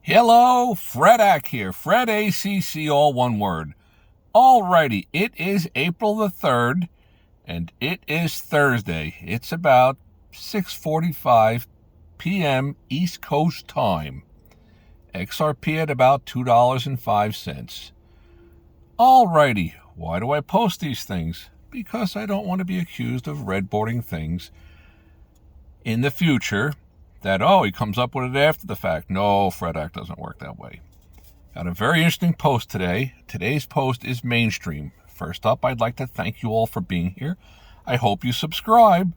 Hello, Fredak here. Fred ACC, all one word. Alrighty, it is April the 3rd, and it is Thursday. It's about 6:45 p.m. East Coast time. XRP at about $2.05. Alrighty, why do I post these things? Because I don't want to be accused of redboarding things in the future. That, he comes up with it after the fact. No, Fredak doesn't work that way. Got a very interesting post today. Today's post is mainstream. First up, I'd like to thank you all for being here. I hope you subscribe.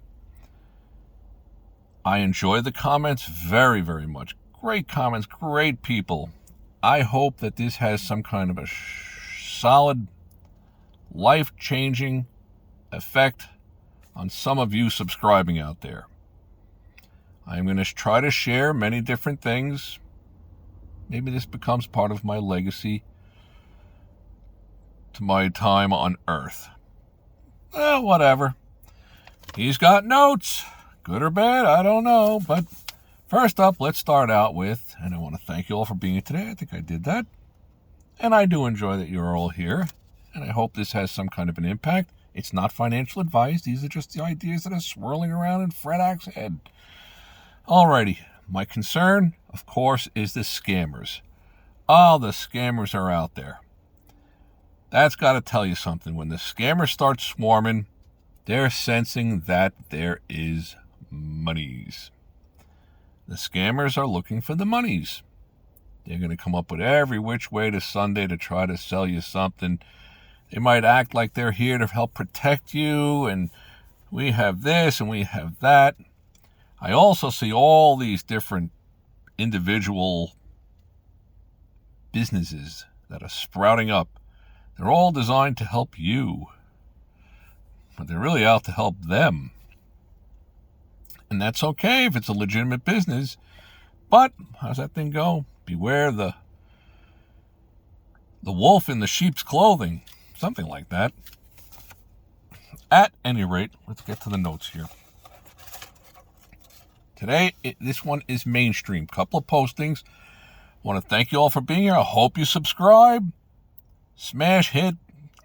I enjoy the comments very, very much. Great comments, great people. I hope that this has some kind of a solid, life-changing effect on some of you subscribing out there. I'm going to try to share many different things. Maybe this becomes part of my legacy to my time on Earth. Whatever. He's got notes. Good or bad, I don't know. But first up, let's start out with, and I want to thank you all for being here today. I think I did that. And I do enjoy that you're all here. And I hope this has some kind of an impact. It's not financial advice. These are just the ideas that are swirling around in Fredak's head. Alrighty, my concern, of course, is the scammers. The scammers are out there. That's got to tell you something. When the scammers start swarming, they're sensing that there is monies. The scammers are looking for the monies. They're going to come up with every which way to Sunday to try to sell you something. They might act like they're here to help protect you, and we have this and we have that. I also see all these different individual businesses that are sprouting up. They're all designed to help you, but they're really out to help them. And that's okay if it's a legitimate business. But how's that thing go? Beware the wolf in the sheep's clothing. Something like that. At any rate, let's get to the notes here. Today, this one is mainstream. Couple of postings. I want to thank you all for being here. I hope you subscribe. Smash, hit,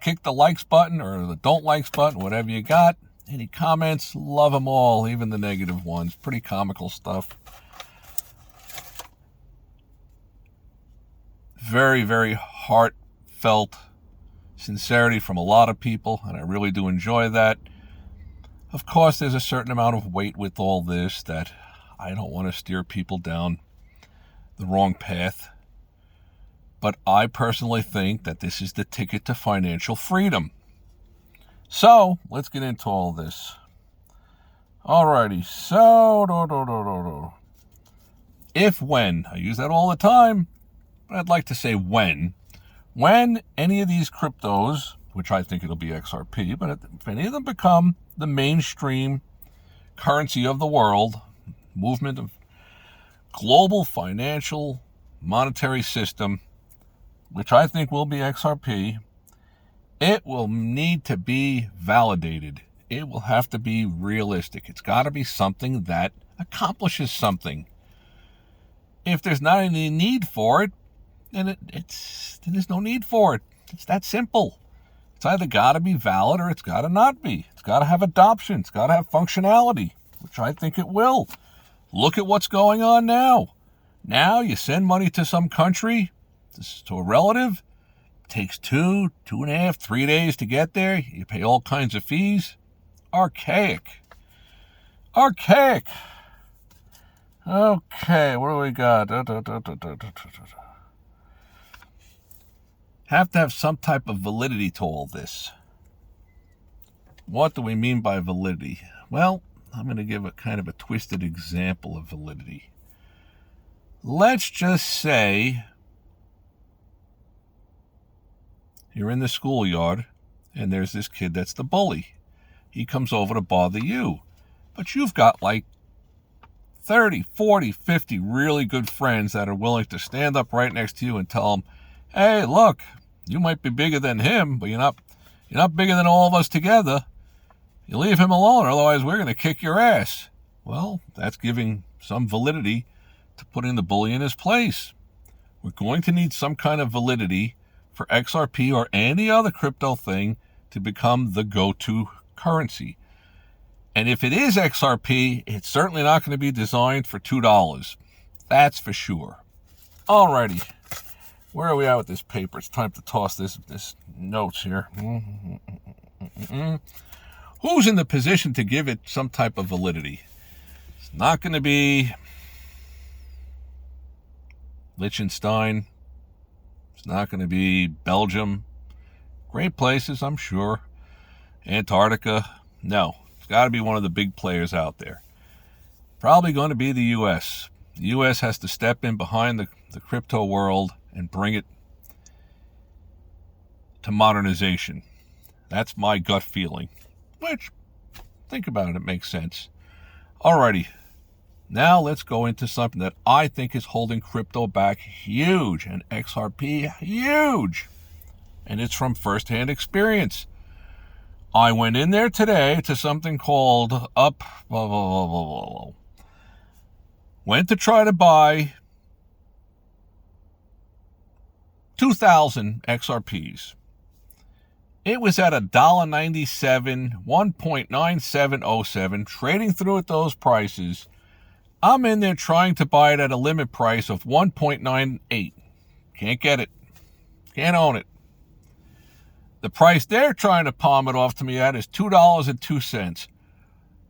kick the likes button or the don't likes button, whatever you got. Any comments? Love them all, even the negative ones. Pretty comical stuff. Very, very heartfelt sincerity from a lot of people, and I really do enjoy that. Of course, there's a certain amount of weight with all this that I don't want to steer people down the wrong path. But I personally think that this is the ticket to financial freedom. So, let's get into all this. Alrighty, so, if when, I use that all the time, but I'd like to say when any of these cryptos, which I think it'll be XRP, but if any of them become the mainstream currency of the world, movement of global financial monetary system, which I think will be XRP, it will need to be validated. It will have to be realistic. It's got to be something that accomplishes something. If there's not any need for it, then there's no need for it. It's that simple. It's either got to be valid or it's got to not be. It's got to have adoption. It's got to have functionality, which I think it will. Look at what's going on now. Now you send money to some country, to a relative. It takes 2.5, 3 days to get there. You pay all kinds of fees. Archaic. Okay, what do we got? Have to have some type of validity to all this. What do we mean by validity? Well, I'm going to give a kind of a twisted example of validity. Let's just say you're in the schoolyard and there's this kid that's the bully. He comes over to bother you. But you've got like 30, 40, 50 really good friends that are willing to stand up right next to you and tell him, hey, look, you might be bigger than him, but you're not bigger than all of us together. You leave him alone, otherwise we're going to kick your ass. Well, that's giving some validity to putting the bully in his place. We're going to need some kind of validity for XRP or any other crypto thing to become the go-to currency. And if it is XRP, it's certainly not going to be designed for $2. That's for sure. Alrighty. Where are we at with this paper? It's time to toss this notes here. Who's in the position to give it some type of validity? It's not going to be Liechtenstein. It's not going to be Belgium. Great places, I'm sure. Antarctica. No. It's got to be one of the big players out there. Probably going to be the U.S. The U.S. has to step in behind the crypto world and bring it to modernization. That's my gut feeling. Which, think about it, it makes sense. Alrighty. Now let's go into something that I think is holding crypto back huge, and XRP huge. And it's from firsthand experience. I went in there today to something called Up. Went to try to buy 2,000 XRPs. It was at $1.97, 1.9707, trading through at those prices. I'm in there trying to buy it at a limit price of 1.98. Can't get it. Can't own it. The price they're trying to palm it off to me at is $2.02.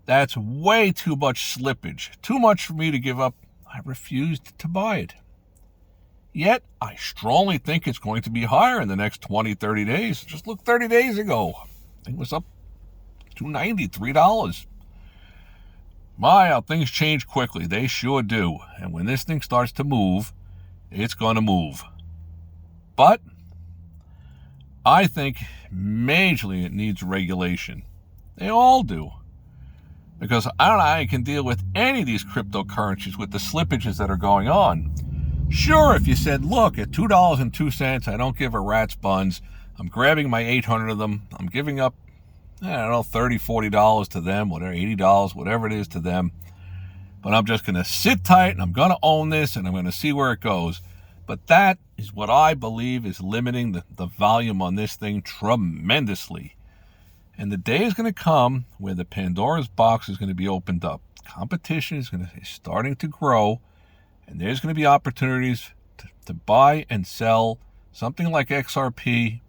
That's way too much slippage. Too much for me to give up. I refused to buy it. Yet, I strongly think it's going to be higher in the next 20, 30 days. Just look 30 days ago. It was up $2.90, $3. My, how things change quickly. They sure do. And when this thing starts to move, it's going to move. But I think majorly it needs regulation. They all do. Because I don't know how you can deal with any of these cryptocurrencies with the slippages that are going on. Sure, if you said, look, at $2.02, I don't give a rat's buns. I'm grabbing my 800 of them. I'm giving up, I don't know, $30, $40 to them, whatever, $80, whatever it is to them. But I'm just going to sit tight, and I'm going to own this, and I'm going to see where it goes. But that is what I believe is limiting the volume on this thing tremendously. And the day is going to come where the Pandora's box is going to be opened up. Competition is starting to grow, and there's going to be opportunities to buy and sell something like XRP,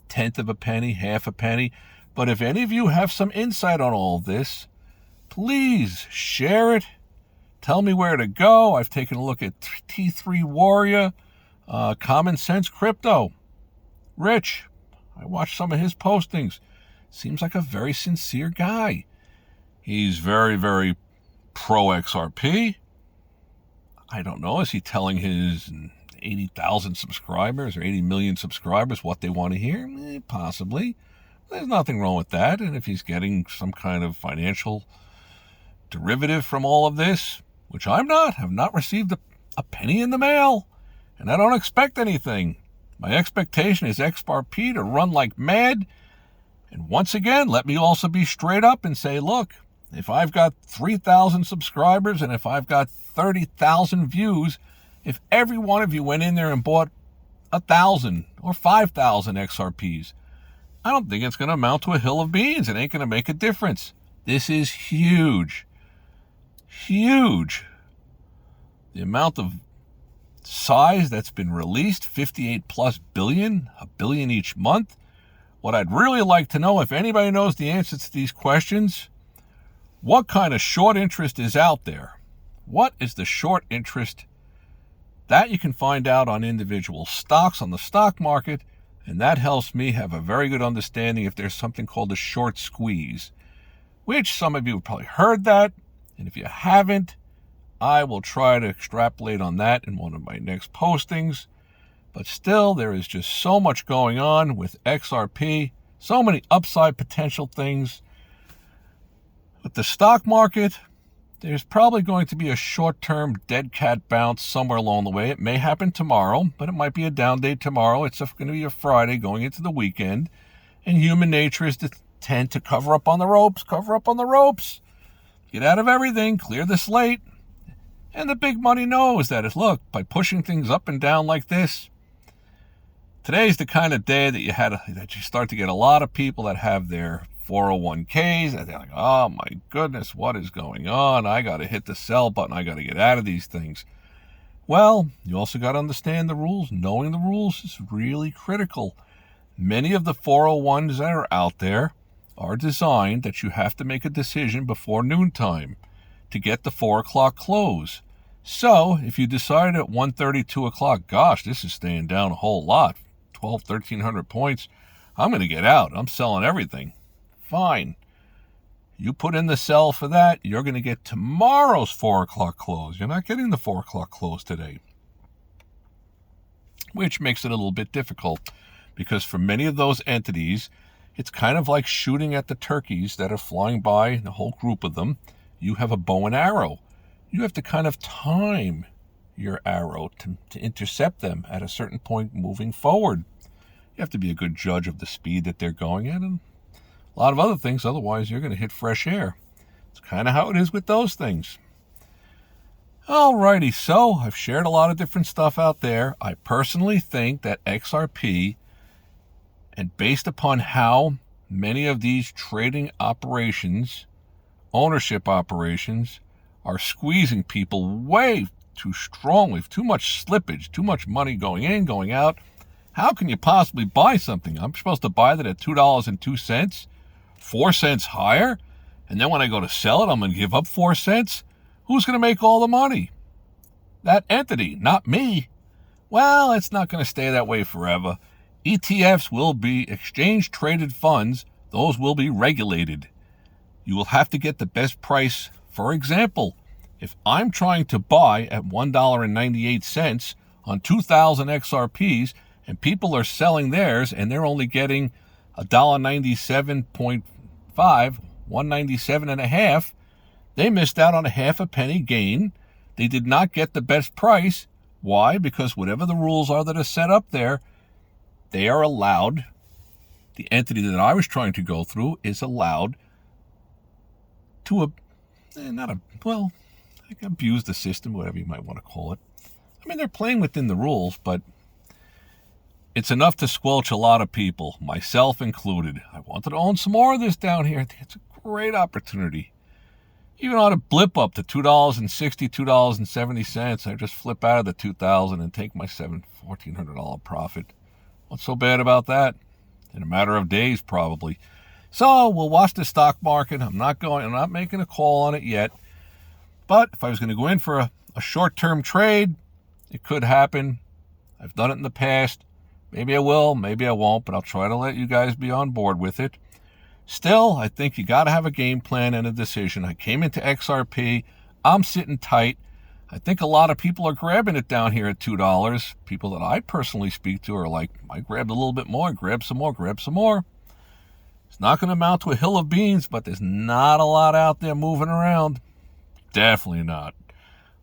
tenth of a penny, half a penny. But if any of you have some insight on all this, please share it. Tell me where to go. I've taken a look at T3 Warrior, Common Sense Crypto. Rich, I watched some of his postings. Seems like a very sincere guy. He's very, very pro XRP. I don't know. Is he telling his 80,000 subscribers or 80 million subscribers what they want to hear? Possibly. There's nothing wrong with that. And if he's getting some kind of financial derivative from all of this, which I'm not, have not received a penny in the mail, and I don't expect anything. My expectation is XRP to run like mad. And once again, let me also be straight up and say, look, if I've got 3,000 subscribers and if I've got 30,000 views, if every one of you went in there and bought 1,000 or 5,000 XRPs, I don't think it's going to amount to a hill of beans. It ain't going to make a difference. This is huge. Huge. The amount of size that's been released, 58 plus billion, $1 billion each month. What I'd really like to know, if anybody knows the answers to these questions, what kind of short interest is out there? What is the short interest? That you can find out on individual stocks on the stock market, and that helps me have a very good understanding if there's something called a short squeeze, which some of you have probably heard that, and if you haven't, I will try to extrapolate on that in one of my next postings. But still, there is just so much going on with XRP, so many upside potential things. With the stock market, there's probably going to be a short-term dead cat bounce somewhere along the way. It may happen tomorrow, but it might be a down day tomorrow. It's going to be a Friday going into the weekend. And human nature is to tend to cover up on the ropes, get out of everything, clear the slate. And the big money knows that, look, by pushing things up and down like this, today's the kind of day that you start to get a lot of people that have their 401ks, and they're like, oh my goodness, what is going on? I got to hit the sell button. I got to get out of these things. Well, you also got to understand the rules. Knowing the rules is really critical. Many of the 401s that are out there are designed that you have to make a decision before noontime to get the 4 o'clock close. So if you decide at 1:30, 2 o'clock, gosh, this is staying down a whole lot, 1,300 points, I'm going to get out. I'm selling everything. Fine. You put in the sell for that, you're going to get tomorrow's 4 o'clock close. You're not getting the 4 o'clock close today, which makes it a little bit difficult because for many of those entities, it's kind of like shooting at the turkeys that are flying by, the whole group of them. You have a bow and arrow. You have to kind of time your arrow to intercept them at a certain point moving forward. You have to be a good judge of the speed that they're going at and a lot of other things. Otherwise, you're going to hit fresh air. It's kind of how it is with those things. Alrighty, so I've shared a lot of different stuff out there. I personally think that XRP, and based upon how many of these trading operations, ownership operations, are squeezing people way too strongly, too much slippage, too much money going in, going out. How can you possibly buy something? I'm supposed to buy that at $2.02, 4 cents higher, and then when I go to sell it, I'm going to give up 4 cents? Who's going to make all the money? That entity, not me. Well, it's not going to stay that way forever. ETFs will be exchange-traded funds. Those will be regulated. You will have to get the best price. For example, if I'm trying to buy at $1.98 on 2,000 XRPs and people are selling theirs and they're only getting $1.97.5, $1.97.5, they missed out on a half a penny gain. They did not get the best price. Why? Because whatever the rules are that are set up there, they are allowed, the entity that I was trying to go through is allowed to abuse the system, whatever you might want to call it. I mean, they're playing within the rules, but it's enough to squelch a lot of people, myself included. I wanted to own some more of this down here. I think it's a great opportunity. Even on a blip up to $2.60, $2.70, I just flip out of the 2,000 and take my $1,400 profit. What's so bad about that? In a matter of days, probably. So we'll watch the stock market. I'm not making a call on it yet. But if I was going to go in for a short-term trade, it could happen. I've done it in the past. Maybe I will, maybe I won't, but I'll try to let you guys be on board with it. Still, I think you got to have a game plan and a decision. I came into XRP. I'm sitting tight. I think a lot of people are grabbing it down here at $2. People that I personally speak to are like, I grabbed a little bit more, grab some more, grab some more. It's not going to amount to a hill of beans, but there's not a lot out there moving around. Definitely not.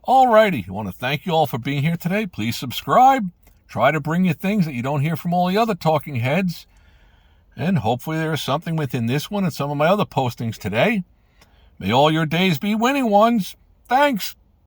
Alrighty, I want to thank you all for being here today. Please subscribe. Try to bring you things that you don't hear from all the other talking heads. And hopefully there is something within this one and some of my other postings today. May all your days be winning ones. Thanks.